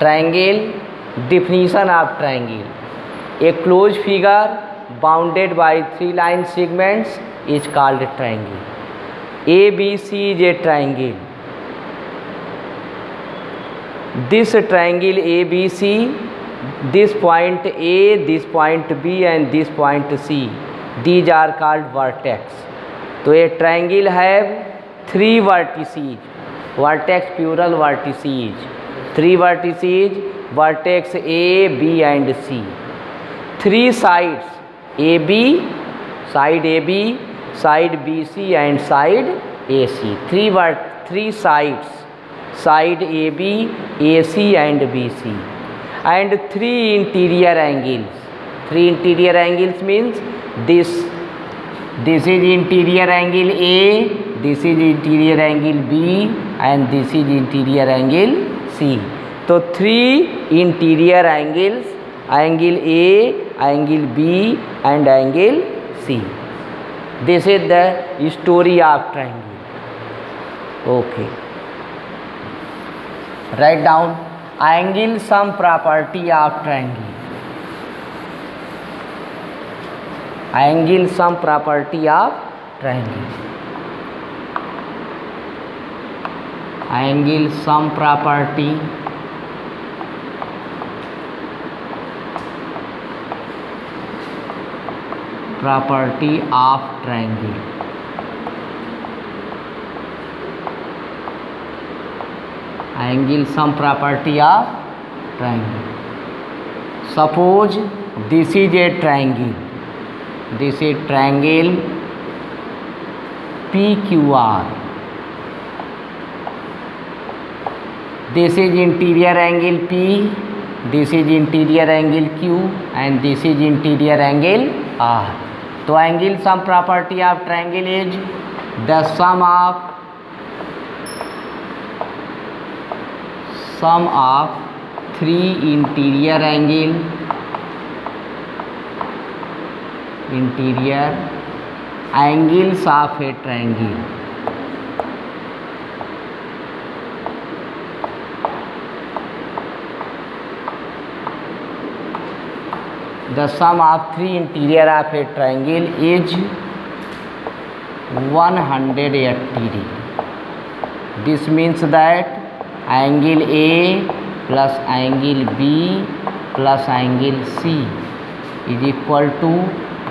triangle. Definition of triangle: a closed figure bounded by 3 line segments is called a triangle. ABC is a triangle. This triangle ABC, this point A, this point B and this point C, these are called vertex. तो a triangle have 3 vertices, vertex plural vertices, 3 vertices, vertex A, B and C. 3 sides AB, side AB, side BC and side AC. 3 sides, side AB, AC and BC, and 3 interior angles. 3 interior angles means this is interior angle A, this is interior angle B and this is interior angle C. तो 3 interior angles, angle A, angle B and angle C. This is the story of triangle. Okay. Write down angle sum property of triangle. Angle sum property of triangle. Angle sum property of triangle. Angle sum property of triangle. Suppose this is a triangle. This is triangle PQR. This is interior angle P, this is interior angle Q and this is interior angle R. So angle sum property of triangle is the sum of 3 interior angles of a triangle. The sum of 3 interior of a triangle is 180 degree. This means that angle A plus angle B plus angle C is equal to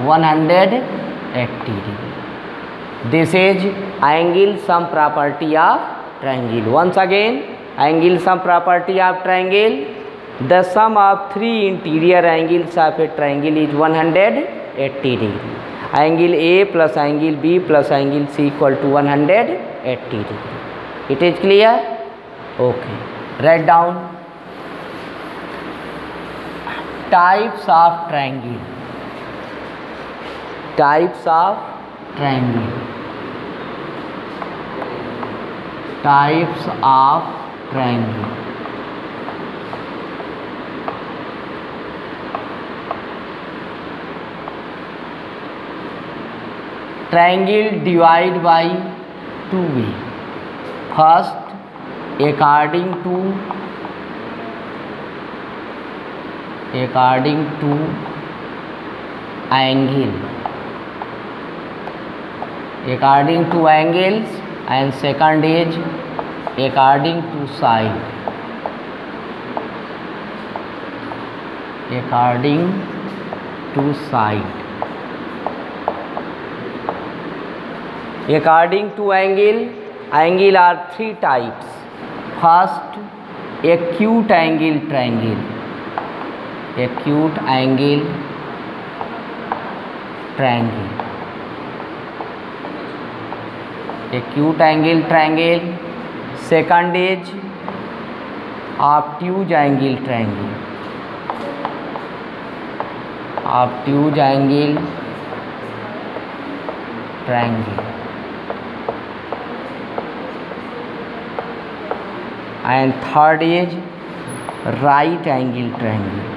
180 degree. This is angle sum property of triangle. Once again, angle sum property of triangle: the sum of 3 interior angles of a triangle is 180 degree. Angle A plus angle B plus angle C equal to 180 degree. It is clear? Okay. Write down types of triangle. Types of triangle. Types of triangle. Triangle divide by 2 ways. First, according to angle. According to angles, and second is according to side. According to side. According to angle are 3 types. First, acute angle triangle. Acute angle triangle. Acute angle triangle. Second is obtuse angle triangle. Obtuse angle triangle. And third is right angle triangle.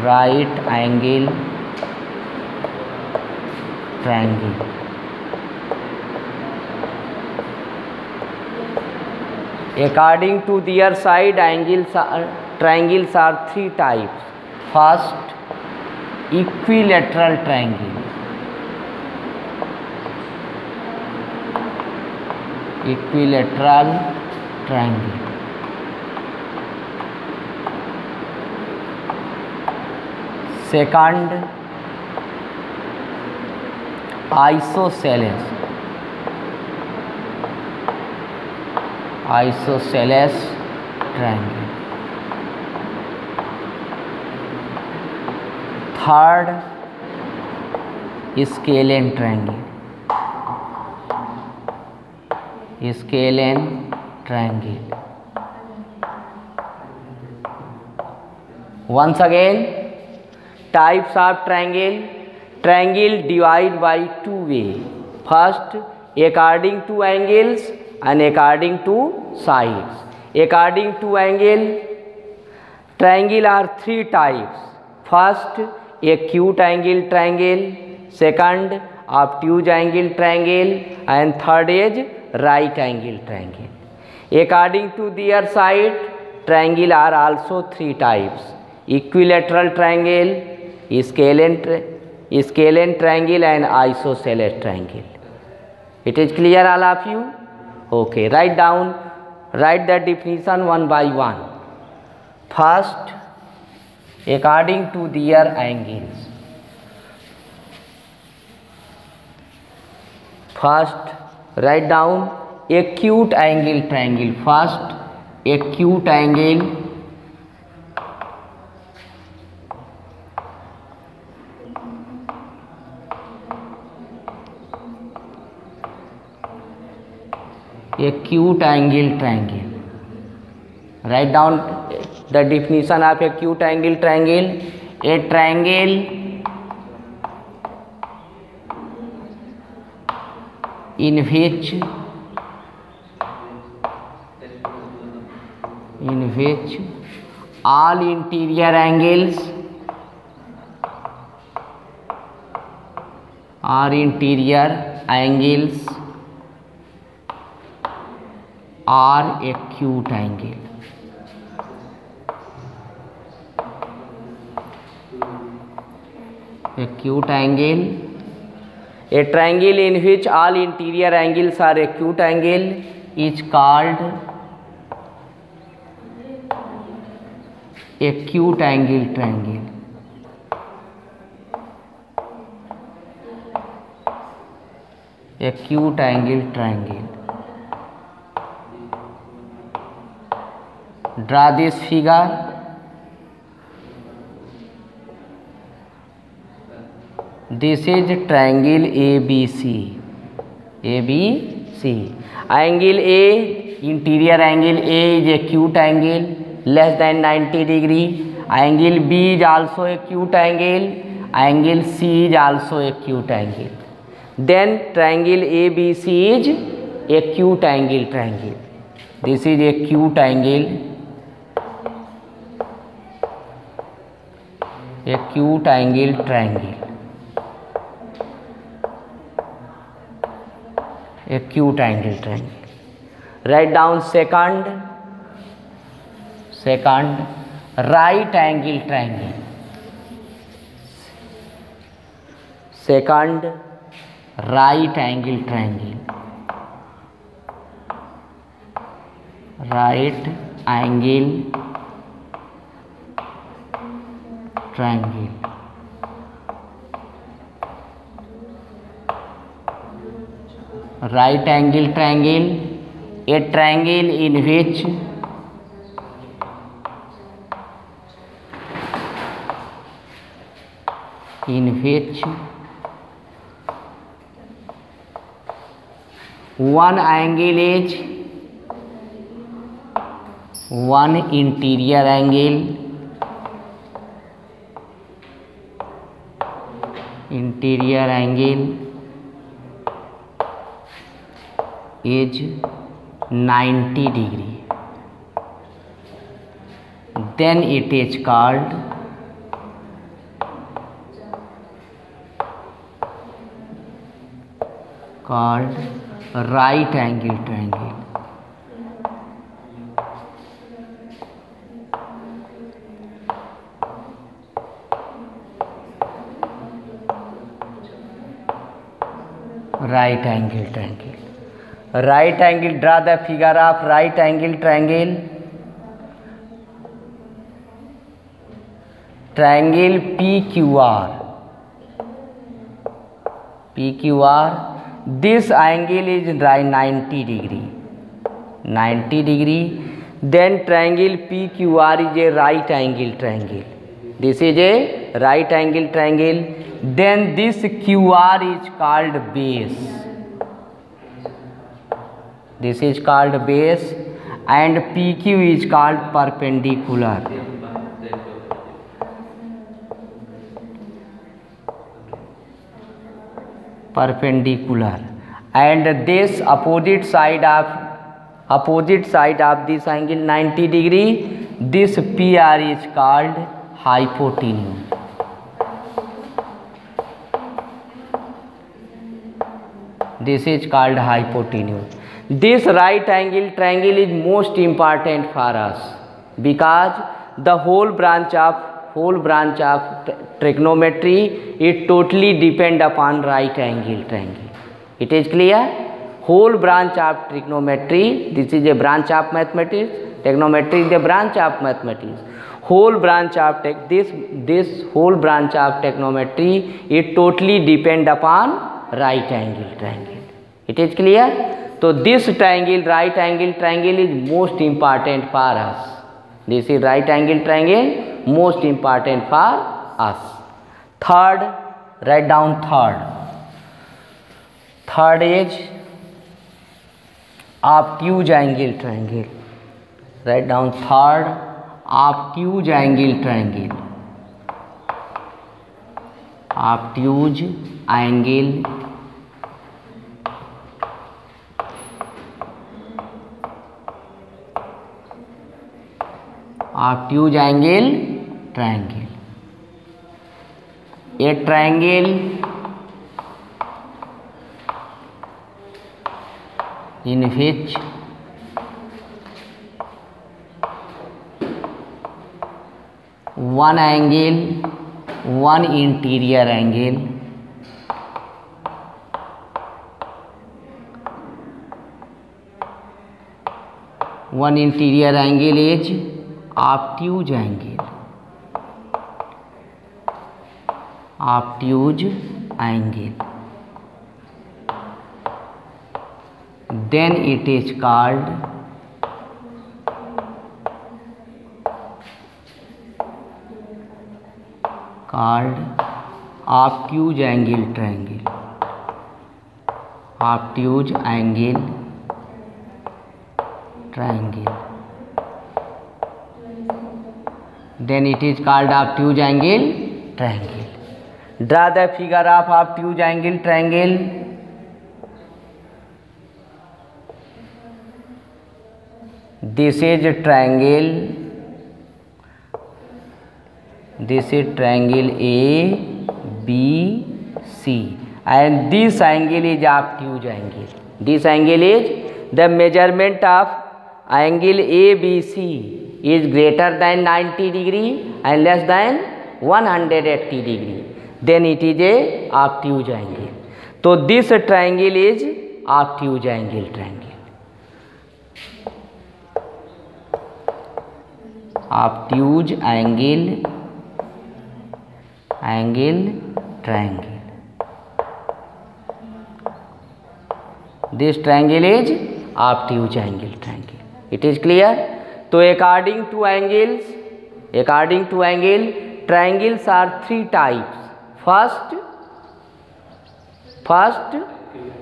Right angle triangle. According to their side, triangles are three types. First, equilateral triangle. Equilateral triangle. Second, isosceles. Isosceles triangle. Third, scalene triangle. Scalene triangle. Once again, types of triangle. Triangle divide by two way. First, according to angles and according to sides. According to angle, triangle are three types. First, acute angle triangle. Second, obtuse angle triangle, and third is right angle triangle. According to their side, triangle are also three types: equilateral triangle, scalene triangle, and isosceles triangle. It is clear, all of you? Okay, write the definition one by one. First, according to their angles. First, write down acute angle triangle. First, acute angle. Acute angle triangle. Write down the definition of acute angle triangle. A triangle in which all interior angles are acute angle. Acute angle. A triangle in which all interior angles are acute angle is called acute angle triangle. Acute angle triangle. Draw this figure. This is triangle ABC. Angle A, interior angle A is acute angle less than 90 degree. Angle B is also acute angle. Angle C is also acute angle. Then triangle ABC is acute angle triangle. This is acute angle. Acute angle triangle. Acute angle triangle. Write down second, right angle triangle. Second, right angle triangle. Right angle triangle. Right angle triangle, a triangle in which one angle is one interior angle, is 90 degree. Then it is called right angle triangle. right angle triangle. Right angle, draw the figure of right angle triangle. Triangle PQR. PQR, this angle is 90 degree. 90 degree. Then triangle PQR is a right angle triangle. This is a right angle triangle. Then this QR is called base. This is called base, and PQ is called perpendicular. Perpendicular. And this opposite side of this angle 90 degree, this PR is called hypotenuse. This is called hypotenuse. This right angle triangle is most important for us because the whole branch of trigonometry, it totally depend upon right angle triangle. It is clear? Whole branch of trigonometry, this is a branch of mathematics. Trigonometry is the branch of mathematics. Whole branch of this whole branch of trigonometry, it totally depend upon right angle triangle. It is clear? So this triangle, right angle triangle, is most important for us. This is right angle triangle, most important for us. Third, write down third. Third is obtuse angle triangle. Write down third, obtuse angle triangle. Obtuse angle obtuse angle triangle. A triangle in which one angle, one interior angle, one interior angle is obtuse angle. Obtuse angle. Then it is called obtuse angle triangle. Obtuse angle triangle. Then it is called obtuse angle triangle. Draw the figure of obtuse angle triangle. This is a triangle. This is triangle ABC, and this angle is obtuse angle. This angle is the measurement of angle ABC is greater than 90 degree and less than 180 degree. Then it is a obtuse angle. So this triangle is obtuse angle triangle. Obtuse angle triangle. This triangle is obtuse angle triangle. It is clear? So according to angle, triangles are three types. First,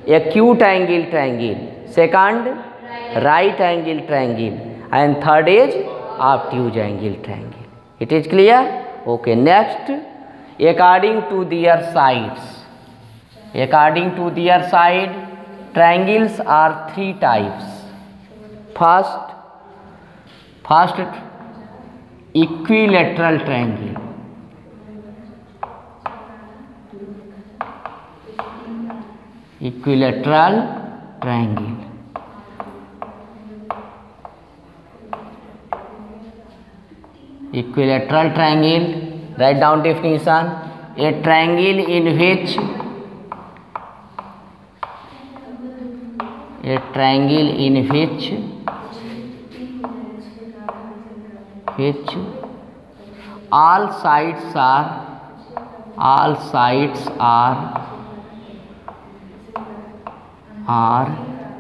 acute angle triangle. Second, right angle triangle. And third is obtuse angle triangle. It is clear? Okay. Next, according to their sides. According to their side, triangles are three types. First, equilateral triangle. Equilateral triangle. Equilateral triangle, write down definition. A triangle in which a triangle in which all sides are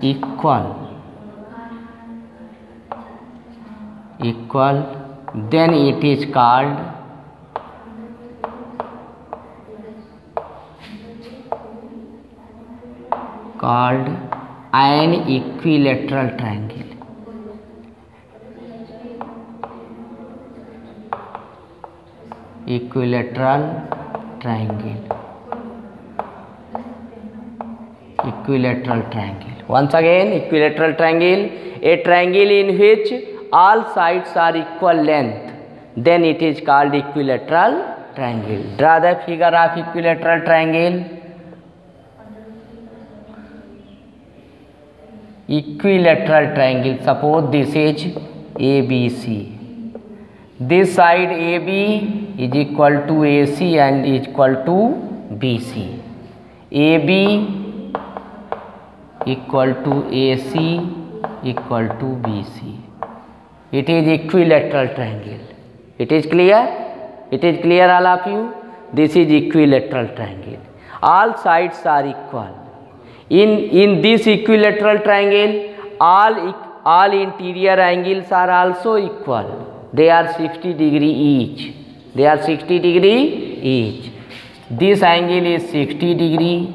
equal, then it is called an equilateral triangle. Equilateral triangle. Once again, equilateral triangle, a triangle in which all sides are equal length, then it is called equilateral triangle. Draw the figure of equilateral triangle. Equilateral triangle, suppose this is ABC. This side AB is equal to AC and is equal to BC. AB equal to AC equal to BC. It is equilateral triangle. It is clear? It is clear all of you? This is equilateral triangle. All sides are equal. In this equilateral triangle, all interior angles are also equal. They are 60 degree each. This angle is 60 degree.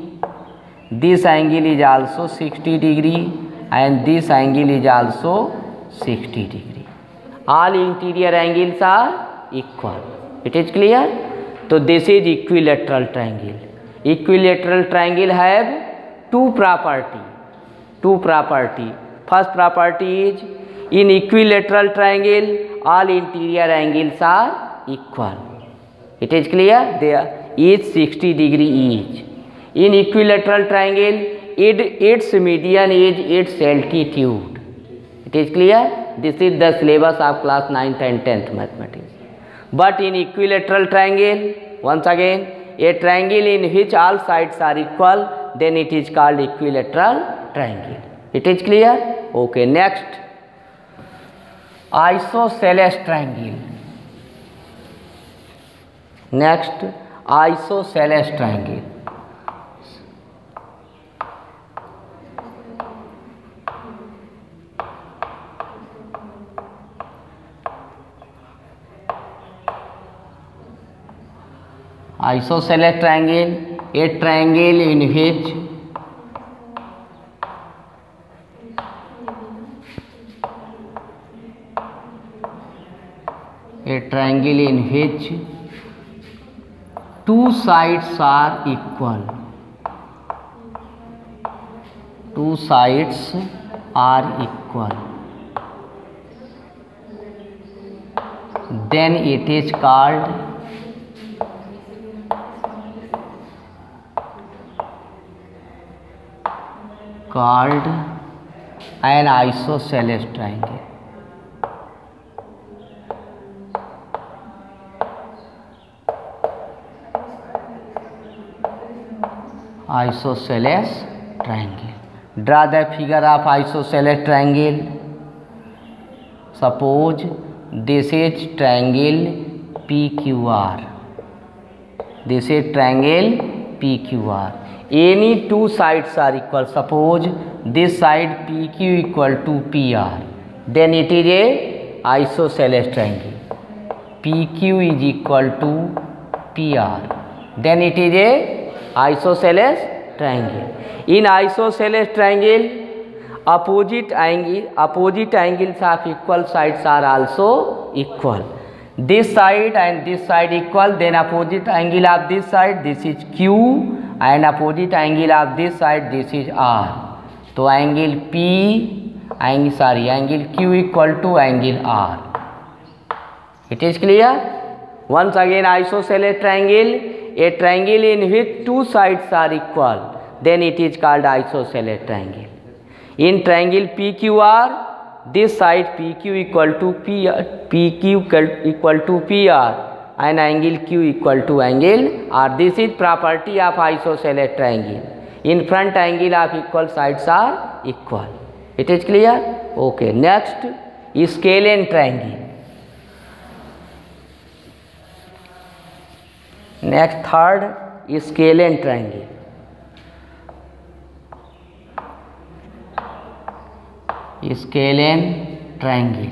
This angle is also 60 degree, and this angle is also 60 degree. All interior angles are equal. It is clear? So this is equilateral triangle. Equilateral triangle have two property. First property is, in equilateral triangle all interior angles are equal. It is clear? They are each 60 degree each. In equilateral triangle, its median is its altitude. It is clear? This is the syllabus of class 9th and 10th mathematics. But in equilateral triangle, once again, a triangle in which all sides are equal, then it is called equilateral triangle. It is clear? Okay, next, isosceles triangle. Next, isosceles triangle. Isosceles triangle, a triangle in which two sides are equal. Then it is called an isosceles triangle. Isosceles triangle. Draw the figure of isosceles triangle. Suppose this is triangle PQR. Any two sides are equal. Suppose this side PQ equal to PR, then it is a isosceles triangle. PQ is equal to PR, then it is a isosceles triangle. In isosceles triangle, opposite angles of equal sides are also equal. This side and this side equal, then opposite angle of this side, this is Q, and opposite angle of this side, this is R. So angle Q equal to angle R. It is clear? Once again, isosceles triangle, a triangle in which two sides are equal, then it is called isosceles triangle. In triangle PQR, this side PQ equal to PR and angle Q equal to angle R. This is property of isosceles triangle. in front angle of equal sides are equal. It is clear? Okay. Next, scalene triangle. Next, third, scalene triangle. Scalene triangle.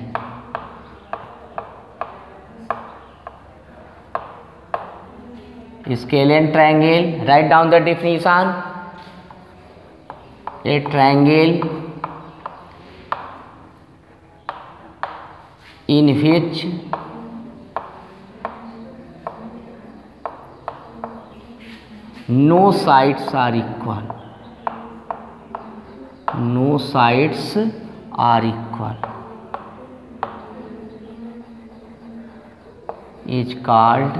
Scalene triangle, write down the definition. A triangle in which no sides are equal. No sides are equal is called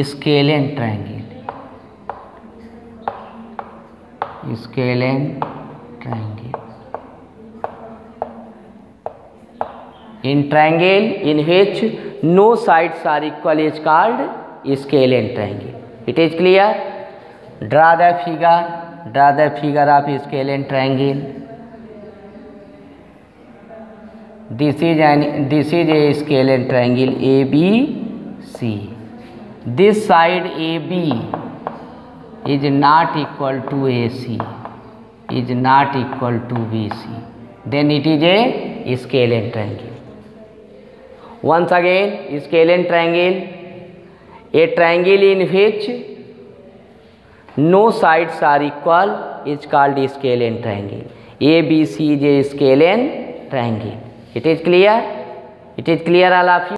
scalene triangle. Scalene triangle. In triangle in which no sides are equal is called scalene triangle. It is clear? Draw the figure. Draw the figure of scalene triangle. This is a scalene triangle ABC. This side AB is not equal to AC, is not equal to BC. Then it is a scalene triangle. Once again, scalene triangle, a triangle in which no sides are equal is called scalene triangle. ABC is a scalene triangle. It is clear? It is clear all of you?